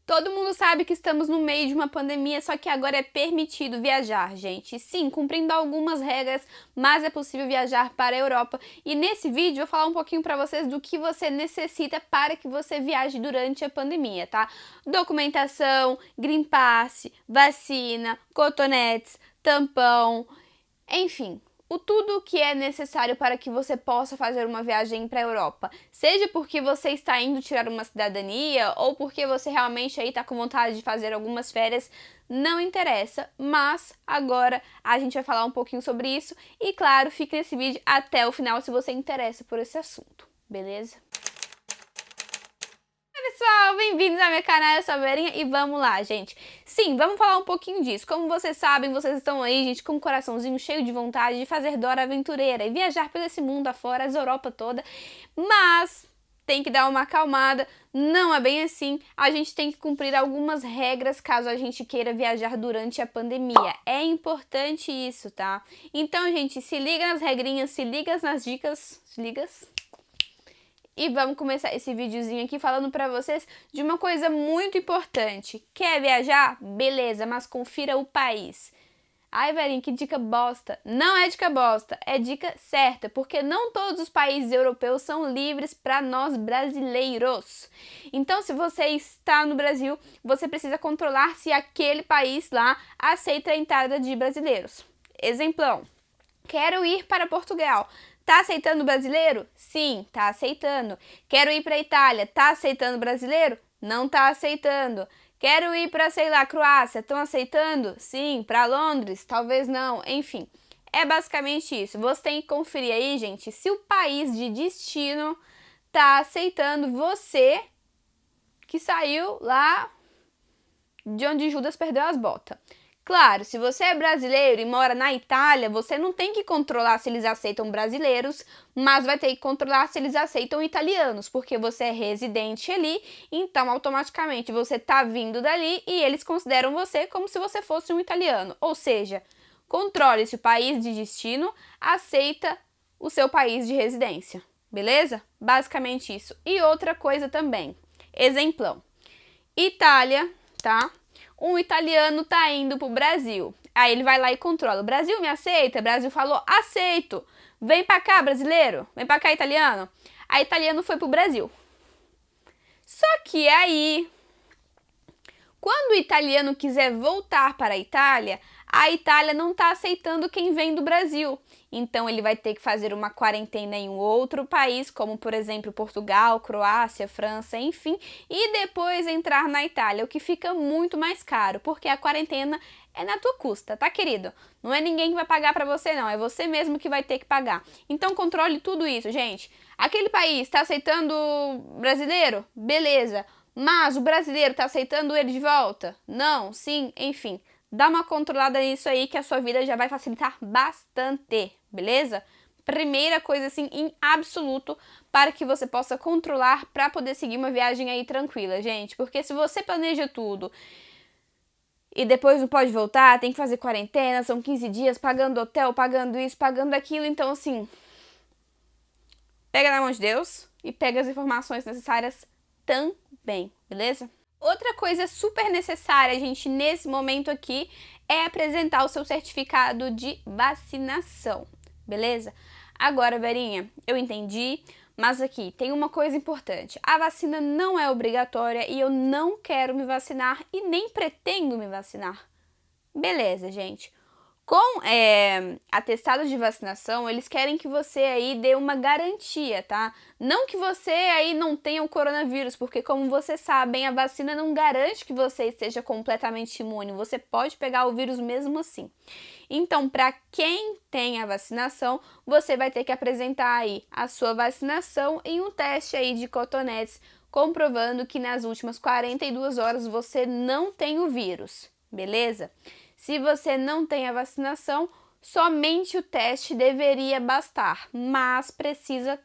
Todo mundo sabe que estamos no meio de uma pandemia, só que agora é permitido viajar, gente. Sim, cumprindo algumas regras, mas é possível viajar para a Europa. E nesse vídeo eu vou falar um pouquinho para vocês do que você necessita para que você viaje durante a pandemia, tá? Documentação, Green Pass, vacina, cotonetes, tampão, enfim, tudo o que é necessário para que você possa fazer uma viagem para a Europa. Seja porque você está indo tirar uma cidadania ou porque você realmente aí está com vontade de fazer algumas férias, não interessa. Mas agora a gente vai falar um pouquinho sobre isso e, claro, fique nesse vídeo até o final se você interessa por esse assunto, beleza? Pessoal, bem-vindos ao meu canal, eu sou a Verinha e vamos lá, gente. Sim, vamos falar um pouquinho disso. Como vocês sabem, vocês estão aí, gente, com um coraçãozinho cheio de vontade de fazer Dora Aventureira e viajar pelo esse mundo afora, a Europa toda, mas tem que dar uma acalmada, não é bem assim, a gente tem que cumprir algumas regras caso a gente queira viajar durante a pandemia. É importante isso, tá? Então, gente, se liga nas regrinhas, se liga nas dicas, se ligas? E vamos começar esse videozinho aqui falando pra vocês de uma coisa muito importante. Quer viajar? Beleza, mas confira o país. Ai, velhinho, que dica bosta. Não é dica bosta, é dica certa, porque não todos os países europeus são livres para nós brasileiros. Então, se você está no Brasil, você precisa controlar se aquele país lá aceita a entrada de brasileiros. Exemplão, quero ir para Portugal. Tá aceitando brasileiro? Sim, tá aceitando. Quero ir para Itália. Tá aceitando brasileiro? Não tá aceitando. Quero ir para, sei lá, Croácia. Estão aceitando? Sim. Para Londres? Talvez não. Enfim, é basicamente isso. Você tem que conferir aí, gente, se o país de destino tá aceitando você que saiu lá de onde Judas perdeu as botas. Claro, se você é brasileiro e mora na Itália, você não tem que controlar se eles aceitam brasileiros, mas vai ter que controlar se eles aceitam italianos, porque você é residente ali, então automaticamente você tá vindo dali e eles consideram você como se você fosse um italiano. Ou seja, controle se o país de destino aceita o seu país de residência, beleza? Basicamente isso. E outra coisa também, exemplão, Itália, tá? Um italiano tá indo pro Brasil. Aí ele vai lá e controla. O Brasil me aceita? O Brasil falou, aceito. Vem pra cá, brasileiro. Vem pra cá, italiano. Aí italiano foi pro Brasil. Só que aí, quando o italiano quiser voltar para a Itália não tá aceitando quem vem do Brasil. Então ele vai ter que fazer uma quarentena em um outro país, como por exemplo Portugal, Croácia, França, enfim, e depois entrar na Itália, o que fica muito mais caro, porque a quarentena é na tua custa, tá, querido? Não é ninguém que vai pagar pra você, não, é você mesmo que vai ter que pagar. Então controle tudo isso, gente. Aquele país tá aceitando brasileiro? Beleza. Mas o brasileiro tá aceitando ele de volta? Não, sim, enfim. Dá uma controlada nisso aí que a sua vida já vai facilitar bastante, beleza? Primeira coisa assim, em absoluto, para que você possa controlar para poder seguir uma viagem aí tranquila, gente. Porque se você planeja tudo e depois não pode voltar, tem que fazer quarentena, são 15 dias, pagando hotel, pagando isso, pagando aquilo, então assim, pega na mão de Deus e pega as informações necessárias também, beleza? Outra coisa super necessária, gente, nesse momento aqui, é apresentar o seu certificado de vacinação, beleza? Agora, Verinha, eu entendi, mas aqui tem uma coisa importante. A vacina não é obrigatória e eu não quero me vacinar e nem pretendo me vacinar. Beleza, gente. Com atestado de vacinação, eles querem que você aí dê uma garantia, tá? Não que você aí não tenha o coronavírus, porque como vocês sabem, a vacina não garante que você esteja completamente imune. Você pode pegar o vírus mesmo assim. Então, para quem tem a vacinação, você vai ter que apresentar aí a sua vacinação em um teste aí de cotonetes, comprovando que nas últimas 42 horas você não tem o vírus, beleza? Se você não tem a vacinação, somente o teste deveria bastar, mas precisa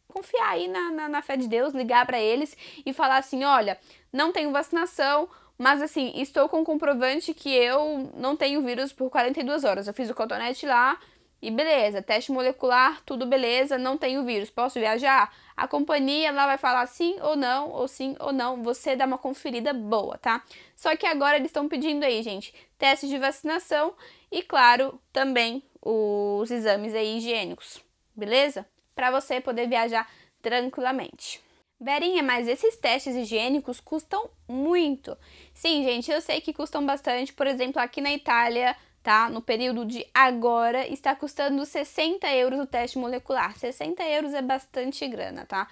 confiar aí na fé de Deus, ligar para eles e falar assim, olha, não tenho vacinação, mas assim, estou com comprovante que eu não tenho vírus por 42 horas, eu fiz o cotonete lá e beleza, teste molecular, tudo beleza, não tenho vírus, posso viajar? A companhia lá vai falar sim ou não, ou sim ou não, você dá uma conferida boa, tá? Só que agora eles estão pedindo aí, gente, testes de vacinação e, claro, também os exames aí higiênicos, beleza? Para você poder viajar tranquilamente. Verinha, mas esses testes higiênicos custam muito. Sim, gente, eu sei que custam bastante. Por exemplo, aqui na Itália, tá? No período de agora, está custando 60 euros o teste molecular. 60 euros é bastante grana, tá?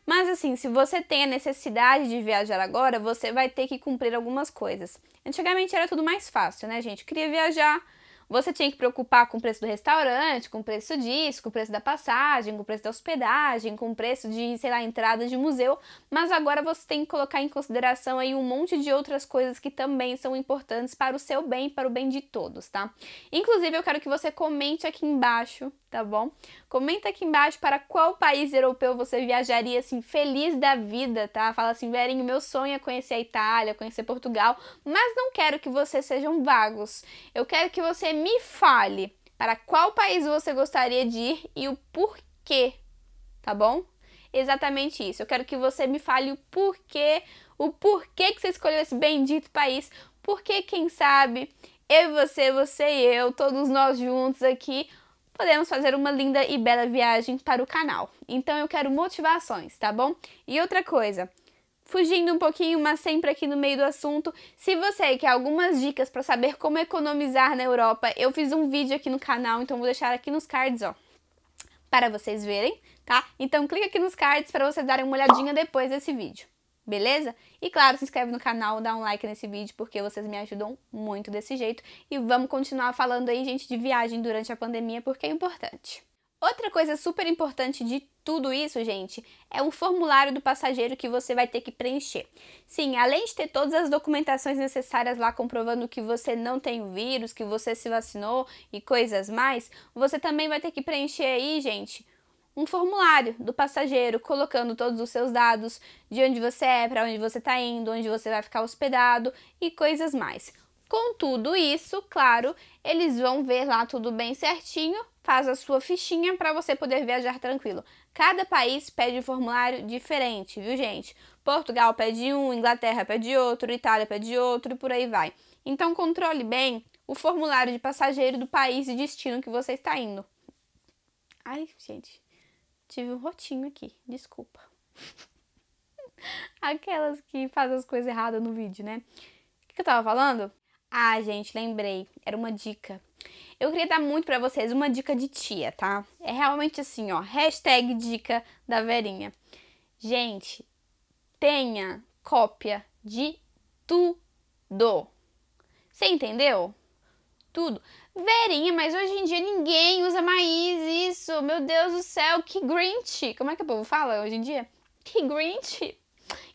Mas assim, se você tem a necessidade de viajar agora, você vai ter que cumprir algumas coisas. Antigamente era tudo mais fácil, né, gente? Queria viajar, você tinha que preocupar com o preço do restaurante, com o preço disso, com o preço da passagem, com o preço da hospedagem, com o preço de, sei lá, entrada de museu, mas agora você tem que colocar em consideração aí um monte de outras coisas que também são importantes para o seu bem, para o bem de todos, tá? Inclusive, eu quero que você comente aqui embaixo, tá bom? Comenta aqui embaixo para qual país europeu você viajaria, assim, feliz da vida, tá? Fala assim, Verinho, meu sonho é conhecer a Itália, conhecer Portugal, mas não quero que vocês sejam vagos. Eu quero que você me fale para qual país você gostaria de ir e o porquê, tá bom? Exatamente isso. Eu quero que você me fale o porquê que você escolheu esse bendito país, porque quem sabe eu e você e eu, todos nós juntos aqui, podemos fazer uma linda e bela viagem para o canal. Então eu quero motivações, tá bom? E outra coisa, fugindo um pouquinho, mas sempre aqui no meio do assunto, se você quer algumas dicas para saber como economizar na Europa, eu fiz um vídeo aqui no canal, então vou deixar aqui nos cards, ó, para vocês verem, tá? Então clica aqui nos cards para vocês darem uma olhadinha depois desse vídeo. Beleza? E claro, se inscreve no canal, dá um like nesse vídeo, porque vocês me ajudam muito desse jeito. E vamos continuar falando aí, gente, de viagem durante a pandemia, porque é importante. Outra coisa super importante de tudo isso, gente, é um formulário do passageiro que você vai ter que preencher. Sim, além de ter todas as documentações necessárias lá comprovando que você não tem o vírus, que você se vacinou e coisas mais, você também vai ter que preencher aí, gente, um formulário do passageiro, colocando todos os seus dados, de onde você é, para onde você está indo, onde você vai ficar hospedado e coisas mais. Com tudo isso, claro, eles vão ver lá tudo bem certinho, faz a sua fichinha para você poder viajar tranquilo. Cada país pede um formulário diferente, viu, gente? Portugal pede um, Inglaterra pede outro, Itália pede outro e por aí vai. Então controle bem o formulário de passageiro do país e destino que você está indo. Ai, gente, tive um rotinho aqui, desculpa. Aquelas que fazem as coisas erradas no vídeo, né? O que eu tava falando? Ah, gente, lembrei. Era uma dica. Eu queria dar muito pra vocês uma dica de tia, tá? É realmente assim, ó. Hashtag dica da Verinha. Gente, tenha cópia de tudo. Você entendeu? Tudo. Verinha, mas hoje em dia ninguém usa mais isso. Meu Deus do céu, que Grinch. Como é que o povo fala hoje em dia? Que Grinch.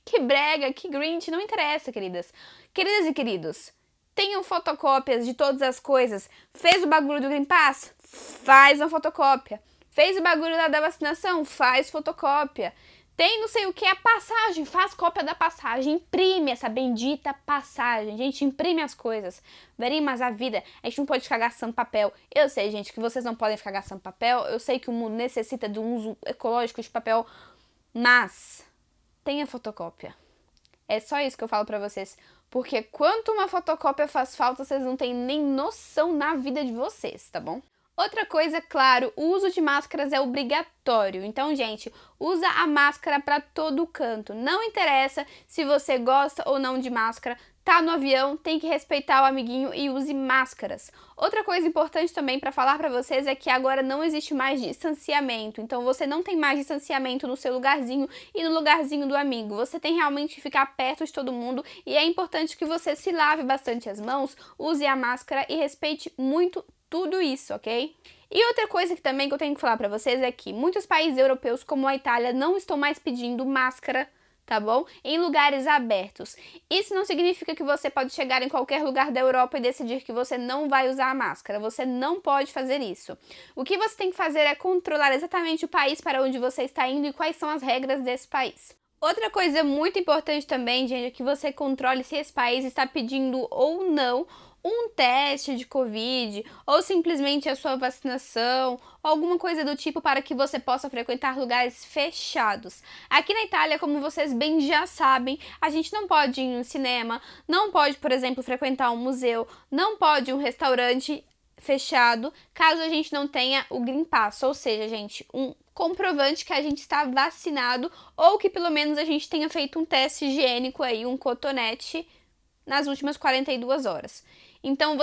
Que brega, que Grinch. Não interessa, queridas. Queridas e queridos, tenham fotocópias de todas as coisas. Fez o bagulho do Green Pass? Faz uma fotocópia. Fez o bagulho da vacinação? Faz fotocópia. Tem não sei o que, a passagem, faz cópia da passagem, imprime essa bendita passagem, gente, imprime as coisas. Verinha, mas a vida, a gente não pode ficar gastando papel. Eu sei, gente, que vocês não podem ficar gastando papel, eu sei que o mundo necessita de um uso ecológico de papel, mas tenha fotocópia. É só isso que eu falo pra vocês, porque quanto uma fotocópia faz falta, vocês não têm nem noção na vida de vocês, tá bom? Outra coisa, claro, o uso de máscaras é obrigatório. Então, gente, usa a máscara para todo canto. Não interessa se você gosta ou não de máscara, tá no avião, tem que respeitar o amiguinho e use máscaras. Outra coisa importante também para falar para vocês é que agora não existe mais distanciamento. Então, você não tem mais distanciamento no seu lugarzinho e no lugarzinho do amigo. Você tem realmente que ficar perto de todo mundo e é importante que você se lave bastante as mãos, use a máscara e respeite muito tudo isso, ok? E outra coisa que também que eu tenho que falar pra vocês é que muitos países europeus, como a Itália, não estão mais pedindo máscara, tá bom? Em lugares abertos. Isso não significa que você pode chegar em qualquer lugar da Europa e decidir que você não vai usar a máscara. Você não pode fazer isso. O que você tem que fazer é controlar exatamente o país para onde você está indo e quais são as regras desse país. Outra coisa muito importante também, gente, é que você controle se esse país está pedindo ou não um teste de Covid, ou simplesmente a sua vacinação, ou alguma coisa do tipo para que você possa frequentar lugares fechados. Aqui na Itália, como vocês bem já sabem, a gente não pode ir no cinema, não pode, por exemplo, frequentar um museu, não pode ir um restaurante fechado, caso a gente não tenha o Green Pass, ou seja, gente, um comprovante que a gente está vacinado ou que pelo menos a gente tenha feito um teste higiênico aí, um cotonete nas últimas 42 horas. Então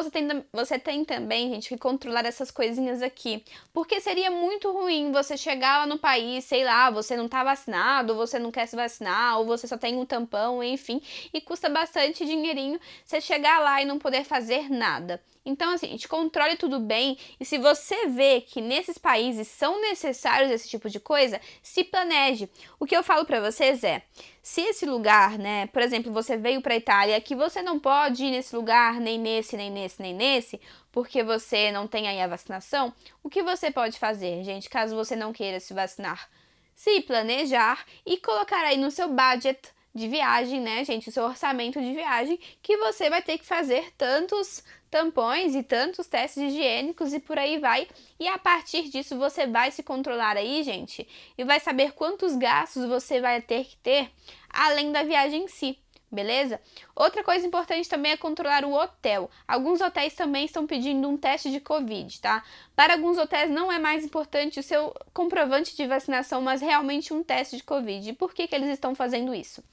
você tem também, gente, que controlar essas coisinhas aqui. Porque seria muito ruim você chegar lá no país, sei lá, você não tá vacinado, ou você não quer se vacinar, ou você só tem um tampão, enfim, e custa bastante dinheirinho você chegar lá e não poder fazer nada. Então, assim, a gente controle tudo bem, e se você vê que nesses países são necessários esse tipo de coisa, se planeje. O que eu falo pra vocês é, se esse lugar, né, por exemplo, você veio pra Itália, que você não pode ir nesse lugar, nem nesse, nem nesse, nem nesse, porque você não tem aí a vacinação, o que você pode fazer, gente, caso você não queira se vacinar? Se planejar e colocar aí no seu budget de viagem, né, gente, o seu orçamento de viagem, que você vai ter que fazer tantos tampões e tantos testes higiênicos e por aí vai. E a partir disso você vai se controlar aí, gente, e vai saber quantos gastos você vai ter que ter além da viagem em si. Beleza? Outra coisa importante também é controlar o hotel. Alguns hotéis também estão pedindo um teste de Covid, tá? Para alguns hotéis não é mais importante o seu comprovante de vacinação, mas realmente um teste de Covid. E por que eles estão fazendo isso?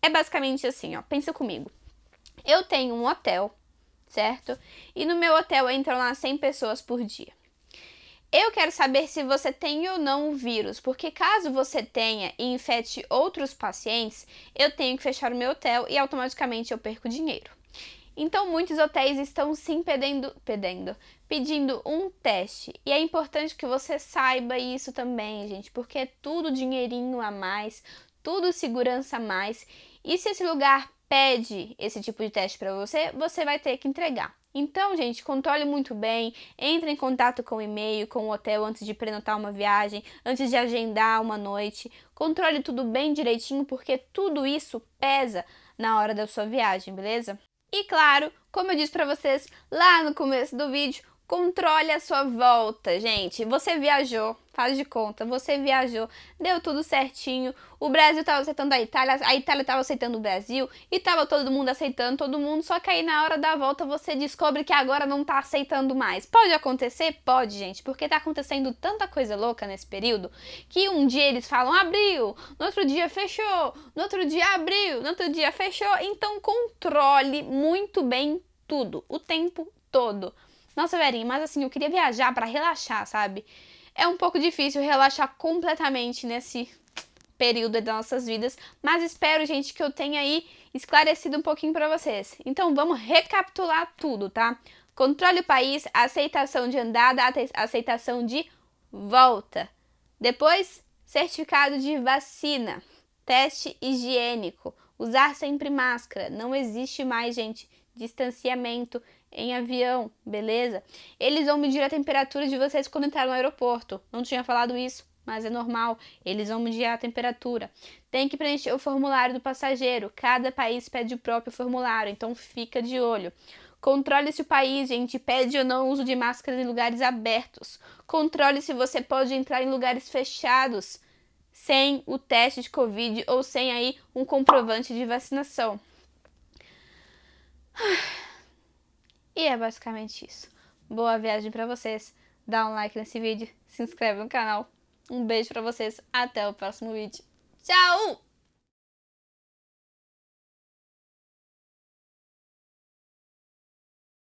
É basicamente assim, ó, pensa comigo. Eu tenho um hotel, certo? E no meu hotel entram lá 100 pessoas por dia. Eu quero saber se você tem ou não o vírus, porque caso você tenha e infecte outros pacientes, eu tenho que fechar o meu hotel e automaticamente eu perco dinheiro. Então, muitos hotéis estão sim pedindo um teste. E é importante que você saiba isso também, gente, porque é tudo dinheirinho a mais, tudo segurança a mais. E se esse lugar pede esse tipo de teste para você, você vai ter que entregar. Então, gente, controle muito bem, entre em contato com o e-mail, com o hotel antes de prenotar uma viagem, antes de agendar uma noite. Controle tudo bem direitinho, porque tudo isso pesa na hora da sua viagem, beleza? E claro, como eu disse pra vocês lá no começo do vídeo, controle a sua volta, gente. Você viajou, faz de conta, você viajou, deu tudo certinho, o Brasil tava aceitando a Itália tava aceitando o Brasil, e tava todo mundo aceitando todo mundo, só que aí na hora da volta você descobre que agora não tá aceitando mais. Pode acontecer? Pode, gente, porque tá acontecendo tanta coisa louca nesse período, que um dia eles falam abriu, no outro dia fechou, no outro dia abriu, no outro dia fechou, então controle muito bem tudo, o tempo todo. Nossa, Verinha, mas assim, eu queria viajar pra relaxar, sabe? É um pouco difícil relaxar completamente nesse período das nossas vidas, mas espero, gente, que eu tenha aí esclarecido um pouquinho pra vocês. Então, vamos recapitular tudo, tá? Controle o país, aceitação de andada, aceitação de volta. Depois, certificado de vacina, teste higiênico, usar sempre máscara, não existe mais, gente, distanciamento em avião, beleza? Eles vão medir a temperatura de vocês quando entrar no aeroporto. Não tinha falado isso, mas é normal. Eles vão medir a temperatura. Tem que preencher o formulário do passageiro. Cada país pede o próprio formulário, então fica de olho. Controle se o país, gente, pede ou não o uso de máscaras em lugares abertos. Controle se você pode entrar em lugares fechados sem o teste de Covid ou sem aí um comprovante de vacinação. E é basicamente isso. Boa viagem pra vocês. Dá um like nesse vídeo, se inscreve no canal. Um beijo pra vocês. Até o próximo vídeo. Tchau!